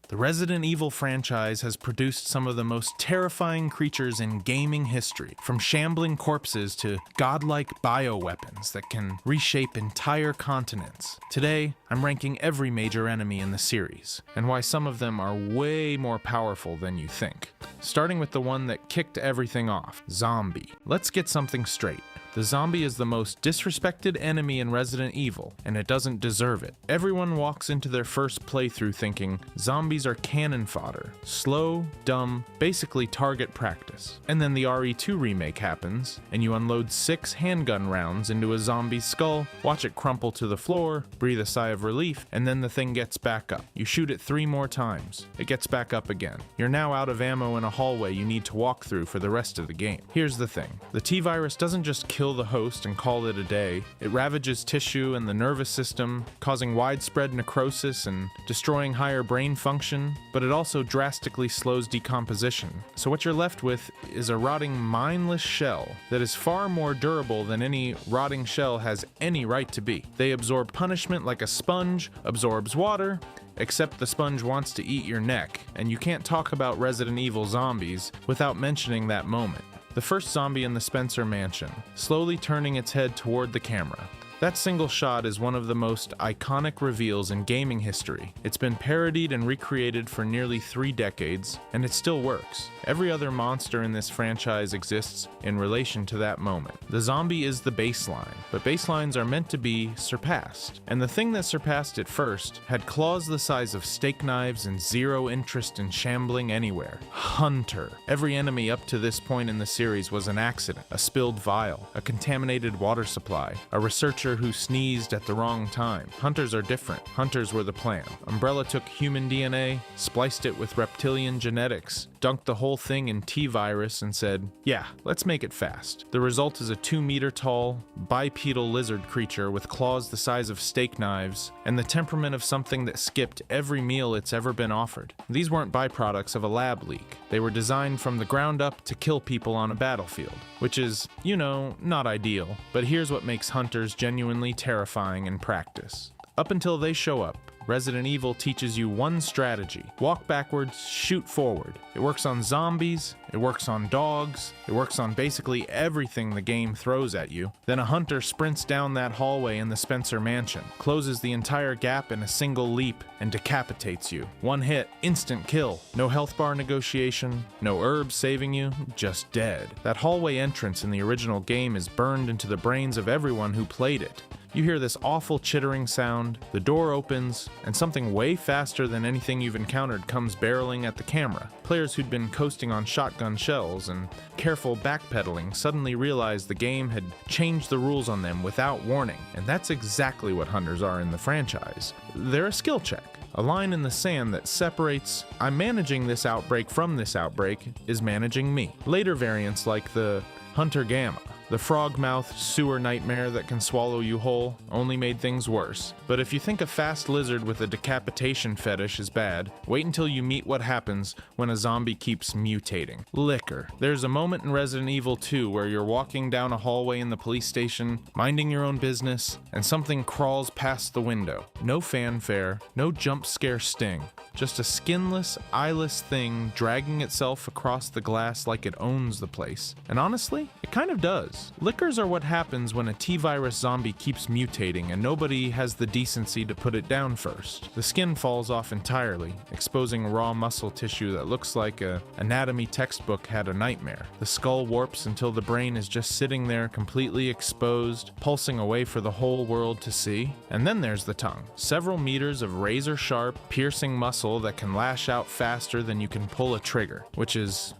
The Resident Evil franchise has produced some of the most terrifying creatures in gaming history, from shambling corpses to godlike bioweapons that can reshape entire continents. Today, I'm ranking every major enemy in the series, and why some of them are way more powerful than you think. Starting with the one that kicked everything off, Zombie. Let's get something straight. The zombie is the most disrespected enemy in Resident Evil, and it doesn't deserve it. Everyone walks into their first playthrough thinking zombies are cannon fodder, slow, dumb, basically target practice. And then the RE2 remake happens, and you unload 6 handgun rounds into a zombie's skull, watch it crumple to the floor, breathe a sigh of relief, and then the thing gets back up. You shoot it 3 more times. It gets back up again. You're now out of ammo in a hallway you need to walk through for the rest of the game. Here's the thing. The T-Virus doesn't just kill the host and call it a day. It ravages tissue and the nervous system, causing widespread necrosis and destroying higher brain function, but it also drastically slows decomposition. So what you're left with is a rotting, mindless shell that is far more durable than any rotting shell has any right to be. They absorb punishment like a sponge absorbs water, except the sponge wants to eat your neck, and you can't talk about Resident Evil zombies without mentioning that moment. The first zombie in the Spencer Mansion, slowly turning its head toward the camera. That single shot is one of the most iconic reveals in gaming history. It's been parodied and recreated for nearly 3 decades, and it still works. Every other monster in this franchise exists in relation to that moment. The zombie is the baseline, but baselines are meant to be surpassed. And the thing that surpassed it first had claws the size of steak knives and zero interest in shambling anywhere. Hunter. Every enemy up to this point in the series was an accident, a spilled vial, a contaminated water supply, a researcher who sneezed at the wrong time. Hunters are different. Hunters were the plan. Umbrella took human DNA, spliced it with reptilian genetics, dunked the whole thing in T-Virus and said, yeah, let's make it fast. The result is a 2-meter tall, bipedal lizard creature with claws the size of steak knives and the temperament of something that skipped every meal it's ever been offered. These weren't byproducts of a lab leak. They were designed from the ground up to kill people on a battlefield, which is, not ideal, but here's what makes hunters genuinely terrifying in practice. Up until they show up, Resident Evil teaches you one strategy. Walk backwards, shoot forward. It works on zombies, it works on dogs, it works on basically everything the game throws at you. Then a hunter sprints down that hallway in the Spencer Mansion, closes the entire gap in a single leap, and decapitates you. One hit, instant kill. No health bar negotiation, no herbs saving you, just dead. That hallway entrance in the original game is burned into the brains of everyone who played it. You hear this awful chittering sound, the door opens, and something way faster than anything you've encountered comes barreling at the camera. Players who'd been coasting on shotgun shells and careful backpedaling suddenly realized the game had changed the rules on them without warning, and that's exactly what hunters are in the franchise. They're a skill check. A line in the sand that separates, I'm managing this outbreak from this outbreak, is managing me. Later variants like the Hunter Gamma, the frog-mouthed sewer nightmare that can swallow you whole, only made things worse. But if you think a fast lizard with a decapitation fetish is bad, wait until you meet what happens when a zombie keeps mutating. Liquor. There's a moment in Resident Evil 2 where you're walking down a hallway in the police station, minding your own business, and something crawls past the window. No fanfare, no jump scare sting. Just a skinless, eyeless thing dragging itself across the glass like it owns the place. And honestly, it kind of does. Liquors are what happens when a T-Virus zombie keeps mutating and nobody has the decency to put it down first. The skin falls off entirely, exposing raw muscle tissue that looks like an anatomy textbook had a nightmare. The skull warps until the brain is just sitting there completely exposed, pulsing away for the whole world to see. And then there's the tongue. Several meters of razor-sharp, piercing muscle that can lash out faster than you can pull a trigger, which is,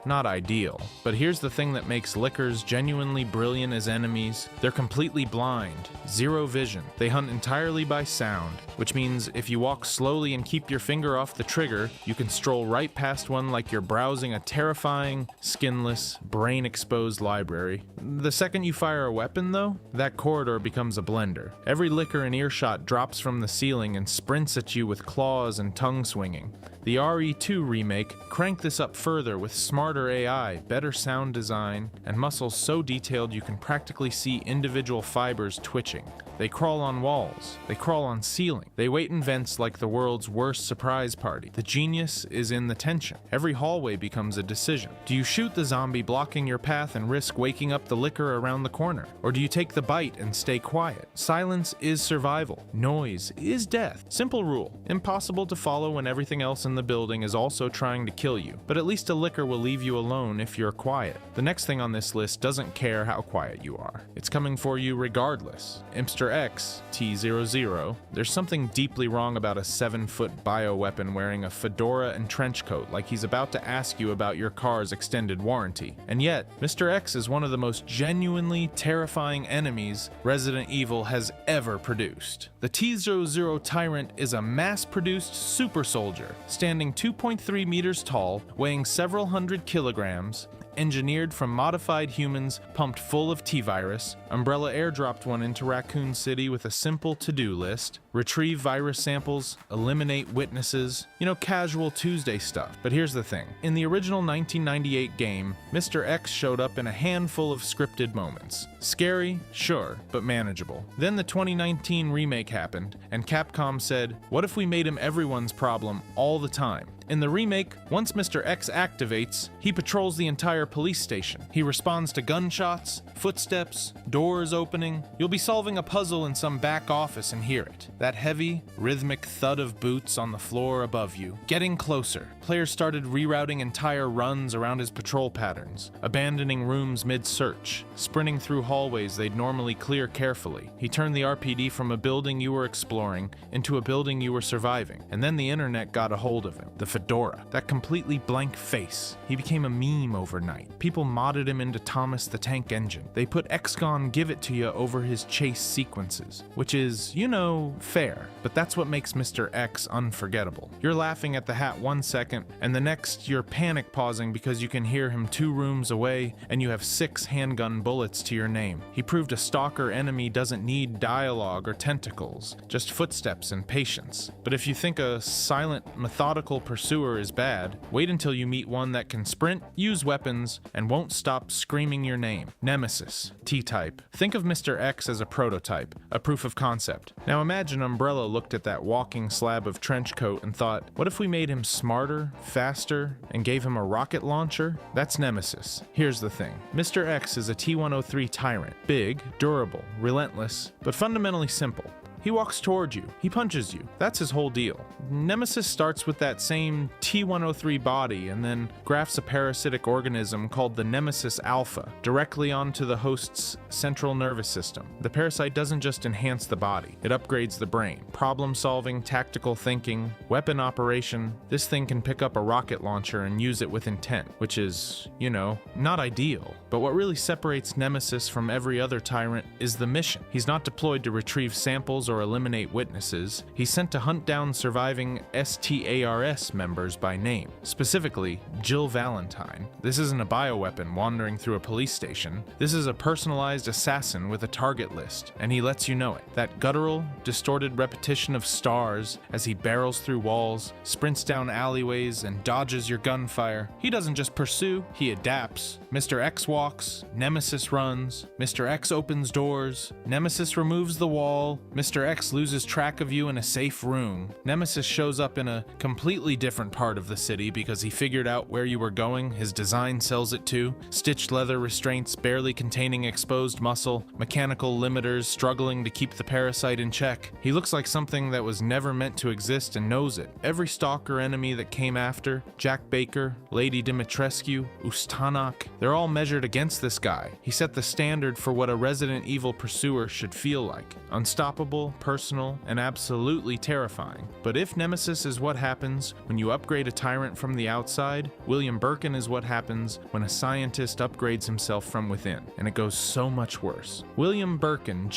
not ideal. But here's the thing that makes liquors genuinely brilliant as enemies. They're completely blind, zero vision. They hunt entirely by sound, which means if you walk slowly and keep your finger off the trigger, you can stroll right past one like you're browsing a terrifying, skinless, brain-exposed library. The second you fire a weapon, though, that corridor becomes a blender. Every liquor in earshot drops from the ceiling and sprints at you with claws and tongue swinging. The RE2 remake cranked this up further with smarter AI, better sound design, and muscles so so detailed you can practically see individual fibers twitching. They crawl on walls. They crawl on ceiling. They wait in vents like the world's worst surprise party. The genius is in the tension. Every hallway becomes a decision. Do you shoot the zombie blocking your path and risk waking up the licker around the corner? Or do you take the bite and stay quiet? Silence is survival. Noise is death. Simple rule. Impossible to follow when everything else in the building is also trying to kill you. But at least a licker will leave you alone if you're quiet. The next thing on this list doesn't care how quiet you are. It's coming for you regardless. Imster X, T00. There's something deeply wrong about a 7-foot bioweapon wearing a fedora and trench coat like he's about to ask you about your car's extended warranty. And yet, Mr. X is one of the most genuinely terrifying enemies Resident Evil has ever produced. The T00 Tyrant is a mass-produced super soldier, standing 2.3 meters tall, weighing several hundred kilograms, engineered from modified humans pumped full of T-virus. Umbrella airdropped one into Raccoon City with a simple to-do list. Retrieve virus samples, eliminate witnesses, casual Tuesday stuff. But here's the thing. In the original 1998 game, Mr. X showed up in a handful of scripted moments. Scary, sure, but manageable. Then the 2019 remake happened, and Capcom said, what if we made him everyone's problem all the time? In the remake, once Mr. X activates, he patrols the entire police station. He responds to gunshots, footsteps, doors opening. You'll be solving a puzzle in some back office and hear it. That heavy, rhythmic thud of boots on the floor above you. Getting closer. Players started rerouting entire runs around his patrol patterns, abandoning rooms mid-search, sprinting through hallways they'd normally clear carefully. He turned the RPD from a building you were exploring into a building you were surviving, and then the internet got a hold of him. The fedora, that completely blank face. He became a meme overnight. People modded him into Thomas the Tank Engine. They put XCOM Give It To You over his chase sequences, which is, fair, but that's what makes Mr. X unforgettable. You're laughing at the hat one second, and the next you're panic pausing because you can hear him 2 rooms away and you have 6 handgun bullets to your name. He proved a stalker enemy doesn't need dialogue or tentacles, just footsteps and patience. But if you think a silent, methodical pursuer is bad, wait until you meet one that can sprint, use weapons, and won't stop screaming your name. Nemesis, T-Type. Think of Mr. X as a prototype, a proof of concept. Now imagine Umbrella looked at that walking slab of trench coat and thought, what if we made him smarter, faster, and gave him a rocket launcher? That's Nemesis. Here's the thing. Mr. X is a T-103 Tyrant. Big, durable, relentless, but fundamentally simple. He walks towards you. He punches you. That's his whole deal. Nemesis starts with that same T-103 body and then grafts a parasitic organism called the Nemesis Alpha directly onto the host's central nervous system. The parasite doesn't just enhance the body, it upgrades the brain. Problem solving, tactical thinking, weapon operation. This thing can pick up a rocket launcher and use it with intent, which is, not ideal. But what really separates Nemesis from every other tyrant is the mission. He's not deployed to retrieve samples or eliminate witnesses. He's sent to hunt down surviving STARS members by name, specifically Jill Valentine. This isn't a bioweapon wandering through a police station. This is a personalized assassin with a target list, and he lets you know it. That guttural, distorted repetition of stars as he barrels through walls, sprints down alleyways, and dodges your gunfire. He doesn't just pursue, he adapts. Mr. X walks, Nemesis runs, Mr. X opens doors, Nemesis removes the wall, Mr. X loses track of you in a safe room. Nemesis shows up in a completely different part of the city because he figured out where you were going, his design sells it too. Stitched leather restraints barely containing exposed muscle, mechanical limiters struggling to keep the parasite in check. He looks like something that was never meant to exist and knows it. Every stalker enemy that came after, Jack Baker, Lady Dimitrescu, Ustanak, they're all measured against this guy. He set the standard for what a Resident Evil pursuer should feel like. Unstoppable, personal, and absolutely terrifying. But if Nemesis is what happens when you upgrade a tyrant from the outside, William Birkin is what happens when a scientist upgrades himself from within. And it goes so much worse. William Birkin,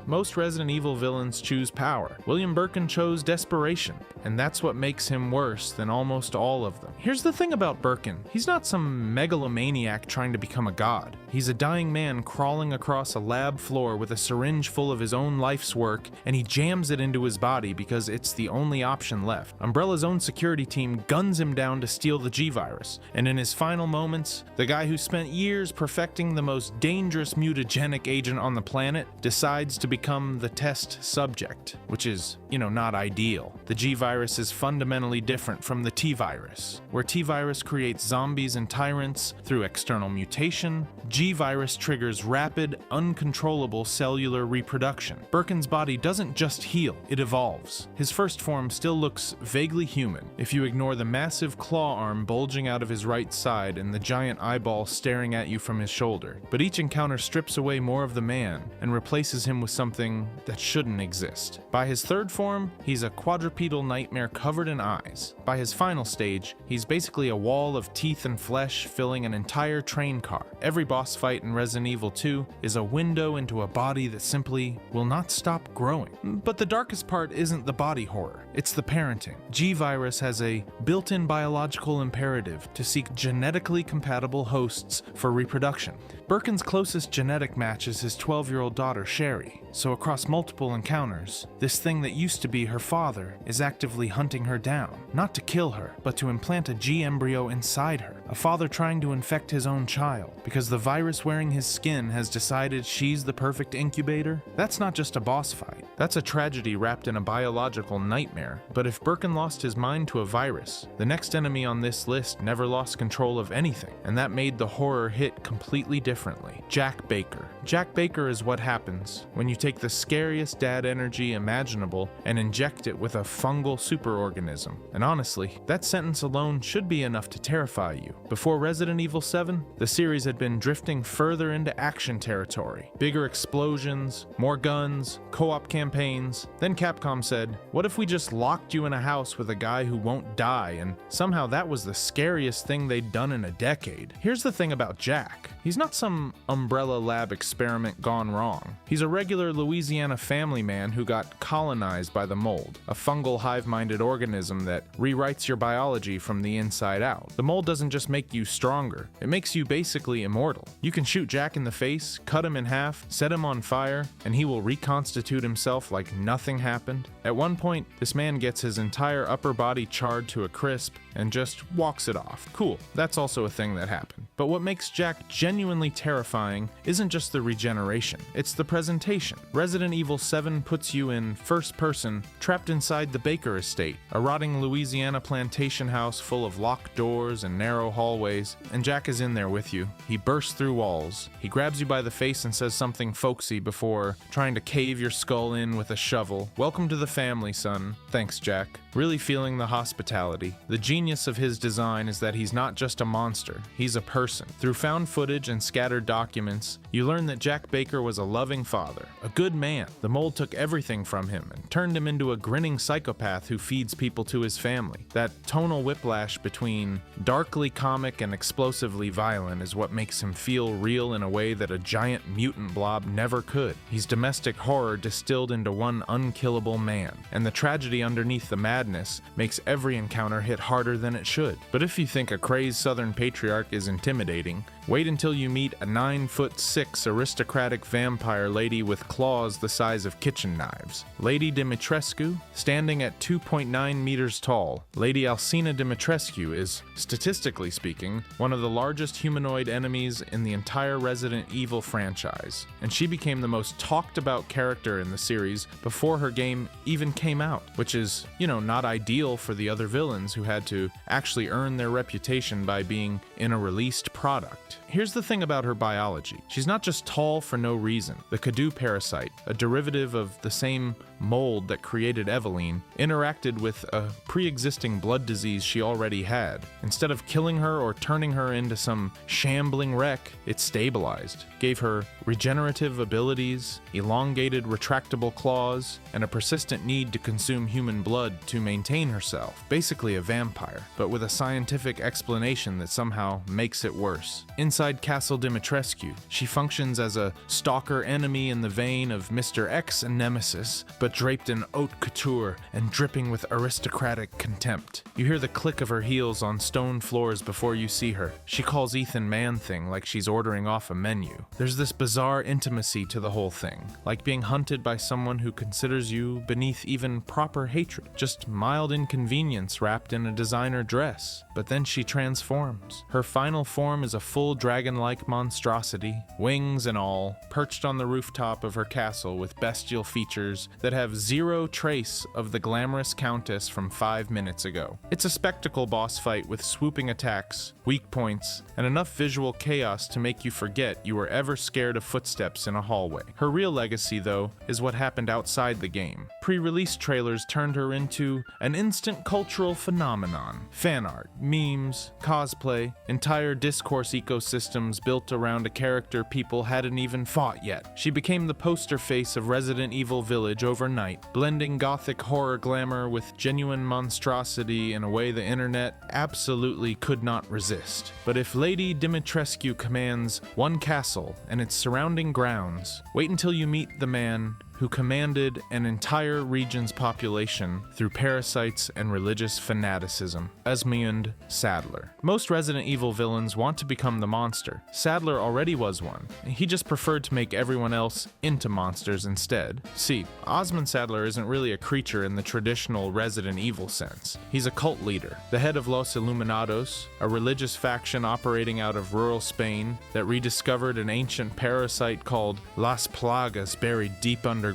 most Resident Evil villains choose power. William Birkin chose desperation, and that's what makes him worse than almost all of them. Here's the thing about Birkin. He's not some megalomaniac maniac trying to become a god. He's a dying man crawling across a lab floor with a syringe full of his own life's work, and he jams it into his body because it's the only option left. Umbrella's own security team guns him down to steal the G-Virus, and in his final moments, the guy who spent years perfecting the most dangerous mutagenic agent on the planet decides to become the test subject, which is, not ideal. The G-Virus is fundamentally different from the T-Virus. Where T-Virus creates zombies and tyrants through external mutation, G-Virus triggers rapid, uncontrollable cellular reproduction. Birkin's body doesn't just heal, it evolves. His first form still looks vaguely human, if you ignore the massive claw arm bulging out of his right side and the giant eyeball staring at you from his shoulder. But each encounter strips away more of the man and replaces him with something that shouldn't exist. By his third form, he's a quadrupedal nightmare covered in eyes. By his final stage, he's basically a wall of teeth and flesh filling an entire train car. Every boss fight in Resident Evil 2 is a window into a body that simply will not stop growing. But the darkest part isn't the body horror, it's the parenting. G-Virus has a built-in biological imperative to seek genetically compatible hosts for reproduction. Birkin's closest genetic match is his 12-year-old daughter, Sherry. So across multiple encounters, this thing that used to be her father is actively hunting her down, not to kill her, but to implant a G embryo inside her. A father trying to infect his own child because the virus wearing his skin has decided she's the perfect incubator. That's not just a boss fight. That's a tragedy wrapped in a biological nightmare. But if Birkin lost his mind to a virus, the next enemy on this list never lost control of anything, and that made the horror hit completely differently. Jack Baker. Jack Baker is what happens when you take the scariest dad energy imaginable and inject it with a fungal superorganism. And honestly, that sentence alone should be enough to terrify you. Before Resident Evil 7, the series had been drifting further into action territory. Bigger explosions, more guns, co-op campaigns. Then Capcom said, what if we just locked you in a house with a guy who won't die? And somehow that was the scariest thing they'd done in a decade. Here's the thing about Jack. He's not some Umbrella Lab experiment gone wrong. He's a regular Louisiana family man who got colonized by the mold, a fungal hive-minded organism that rewrites your biology from the inside out. The mold doesn't just make you stronger, it makes you basically immortal. You can shoot Jack in the face, cut him in half, set him on fire, and he will reconstitute himself like nothing happened. At one point, this man gets his entire upper body charred to a crisp and just walks it off. Cool, that's also a thing that happened. But what makes Jack genuinely terrifying isn't just the regeneration, it's the presentation. Resident Evil 7 puts you in first person, trapped inside the Baker estate, a rotting Louisiana plantation house full of locked doors and narrow hallways, and Jack is in there with you. He bursts through walls. He grabs you by the face and says something folksy before trying to cave your skull in with a shovel. Welcome to the family, son. Thanks, Jack. Really feeling the hospitality. The genius of his design is that he's not just a monster, he's a person. Through found footage and scattered documents, you learn that Jack Baker was a loving father, a good man. The mold took everything from him and turned him into a grinning psychopath who feeds people to his family. That tonal whiplash between darkly comic and explosively violent is what makes him feel real in a way that a giant mutant blob never could. He's domestic horror distilled into one unkillable man, and the tragedy underneath the madness makes every encounter hit harder than it should. But if you think a crazed southern patriarch is intimidating, wait until you meet a 9'6" aristocratic vampire lady with claws the size of kitchen knives. Lady Dimitrescu, standing at 2.9 meters tall, Lady Alcina Dimitrescu is, statistically speaking, one of the largest humanoid enemies in the entire Resident Evil franchise, and she became the most talked about character in the series before her game even came out, which is, not ideal for the other villains who had to actually earn their reputation by being in a released product. Here's the thing about her biology. She's not just tall for no reason. The Kadu parasite, a derivative of the same mold that created Eveline, interacted with a pre-existing blood disease she already had. Instead of killing her or turning her into some shambling wreck, it stabilized, gave her regenerative abilities, elongated retractable claws, and a persistent need to consume human blood to maintain herself. Basically a vampire, but with a scientific explanation that somehow makes it worse. Inside Castle Dimitrescu, she functions as a stalker enemy in the vein of Mr. X and Nemesis, but draped in haute couture and dripping with aristocratic contempt. You hear the click of her heels on stone floors before you see her. She calls Ethan man-thing like she's ordering off a menu. There's this bizarre intimacy to the whole thing, like being hunted by someone who considers you beneath even proper hatred, just mild inconvenience wrapped in a designer dress. But then she transforms. Her final form is a full dragon-like monstrosity, wings and all, perched on the rooftop of her castle with bestial features that have zero trace of the glamorous countess from 5 minutes ago. It's a spectacle boss fight with swooping attacks, weak points, and enough visual chaos to make you forget you were ever scared of footsteps in a hallway. Her real legacy, though, is what happened outside the game. Pre-release trailers turned her into an instant cultural phenomenon. Fan art, memes, cosplay, entire discourse ecosystems built around a character people hadn't even fought yet. She became the poster face of Resident Evil Village overnight, blending gothic horror glamour with genuine monstrosity in a way the internet absolutely could not resist. But if Lady Dimitrescu commands one castle and its surrounding grounds, wait until you meet the man who commanded an entire region's population through parasites and religious fanaticism, Esmond Sadler. Most Resident Evil villains want to become the monster. Sadler already was one. He just preferred to make everyone else into monsters instead. See, Osmond Sadler isn't really a creature in the traditional Resident Evil sense. He's a cult leader, the head of Los Iluminados, a religious faction operating out of rural Spain that rediscovered an ancient parasite called Las Plagas buried deep underground.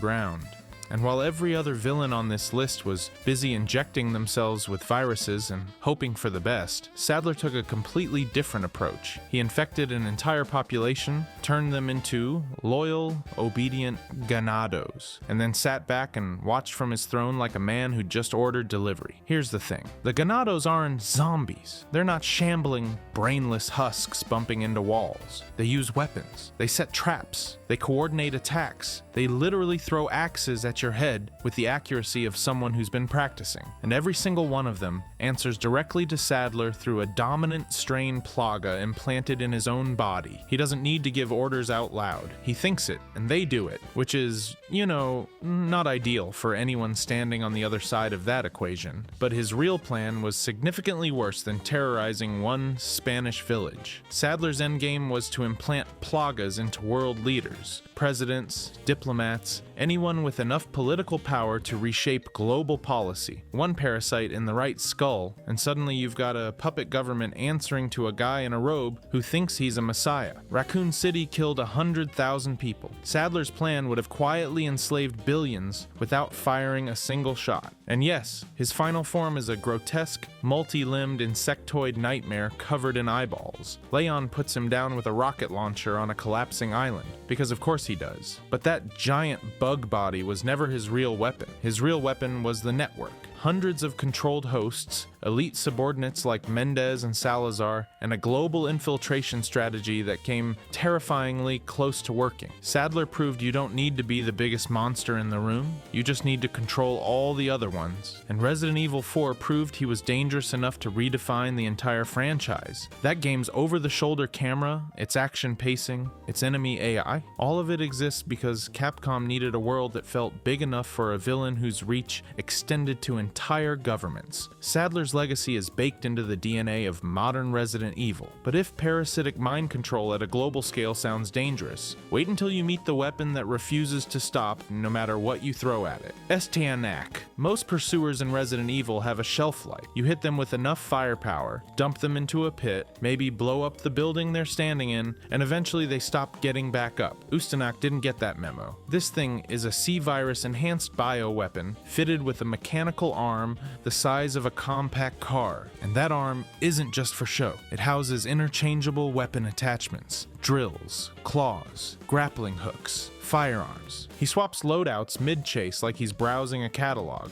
And while every other villain on this list was busy injecting themselves with viruses and hoping for the best, Sadler took a completely different approach. He infected an entire population, turned them into loyal, obedient ganados, and then sat back and watched from his throne like a man who just ordered delivery. Here's the thing. The ganados aren't zombies. They're not shambling, brainless husks bumping into walls. They use weapons. They set traps. They coordinate attacks. They literally throw axes at your head with the accuracy of someone who's been practicing. And every single one of them answers directly to Sadler through a dominant strain plaga implanted in his own body. He doesn't need to give orders out loud. He thinks it, and they do it, which is, not ideal for anyone standing on the other side of that equation. But his real plan was significantly worse than terrorizing one Spanish village. Sadler's endgame was to implant plagas into world leaders, presidents, diplomats, anyone with enough political power to reshape global policy. One parasite in the right skull, and suddenly you've got a puppet government answering to a guy in a robe who thinks he's a messiah. Raccoon City killed 100,000 people. Sadler's plan would have quietly enslaved billions without firing a single shot. And yes, his final form is a grotesque, multi-limbed insectoid nightmare covered in eyeballs. Leon puts him down with a rocket launcher on a collapsing island, because of course he does. But that giant bug body was never his real weapon. His real weapon was the network. Hundreds of controlled hosts, elite subordinates like Mendez and Salazar, and a global infiltration strategy that came terrifyingly close to working. Sadler proved you don't need to be the biggest monster in the room, you just need to control all the other ones. And Resident Evil 4 proved he was dangerous enough to redefine the entire franchise. That game's over-the-shoulder camera, its action pacing, its enemy AI, all of it exists because Capcom needed a world that felt big enough for a villain whose reach extended to entire governments. Sadler's legacy is baked into the DNA of modern Resident Evil. But if parasitic mind control at a global scale sounds dangerous, wait until you meet the weapon that refuses to stop no matter what you throw at it. Estianac. Most pursuers in Resident Evil have a shelf life. You hit them with enough firepower, dump them into a pit, maybe blow up the building they're standing in, and eventually they stop getting back up. Ustanak didn't get that memo. This thing is a C-virus enhanced bioweapon fitted with a mechanical arm the size of a compact car, and that arm isn't just for show. It houses interchangeable weapon attachments, drills, claws, grappling hooks, firearms. He swaps loadouts mid-chase like he's browsing a catalog.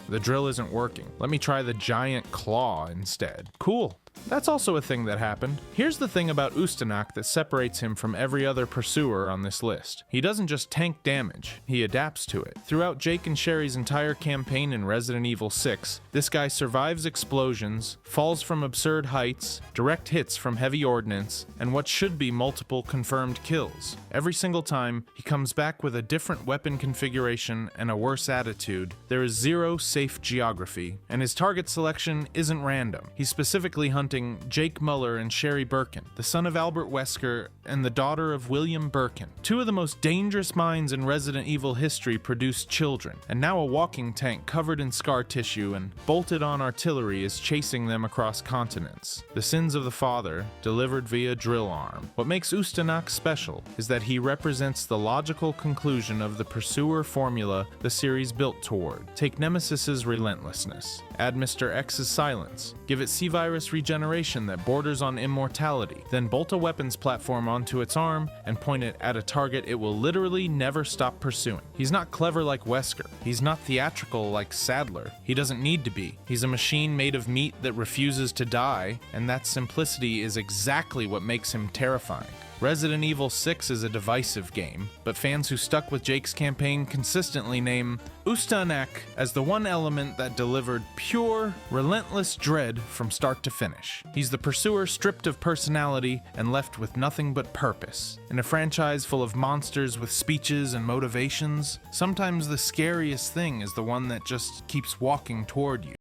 The drill isn't working. Let me try the giant claw instead. Cool. That's also a thing that happened. Here's the thing about Ustanak that separates him from every other pursuer on this list. He doesn't just tank damage, he adapts to it. Throughout Jake and Sherry's entire campaign in Resident Evil 6, this guy survives explosions, falls from absurd heights, direct hits from heavy ordnance, and what should be be multiple confirmed kills. Every single time, he comes back with a different weapon configuration and a worse attitude. There is zero safe geography, and his target selection isn't random. He's specifically hunting Jake Muller and Sherry Birkin, the son of Albert Wesker and the daughter of William Birkin. Two of the most dangerous minds in Resident Evil history produced children, and now a walking tank covered in scar tissue and bolted on artillery is chasing them across continents. The sins of the father, delivered via drill arm. What makes Ustanak special is that he represents the logical conclusion of the pursuer formula the series built toward. Take Nemesis's relentlessness. Add Mr. X's silence. Give it C-Virus regeneration that borders on immortality. Then bolt a weapons platform onto its arm and point it at a target it will literally never stop pursuing. He's not clever like Wesker. He's not theatrical like Sadler. He doesn't need to be. He's a machine made of meat that refuses to die, and that simplicity is exactly what makes him terrifying. Resident Evil 6 is a divisive game, but fans who stuck with Jake's campaign consistently name Ustanak as the one element that delivered pure, relentless dread from start to finish. He's the pursuer stripped of personality and left with nothing but purpose. In a franchise full of monsters with speeches and motivations, sometimes the scariest thing is the one that just keeps walking toward you.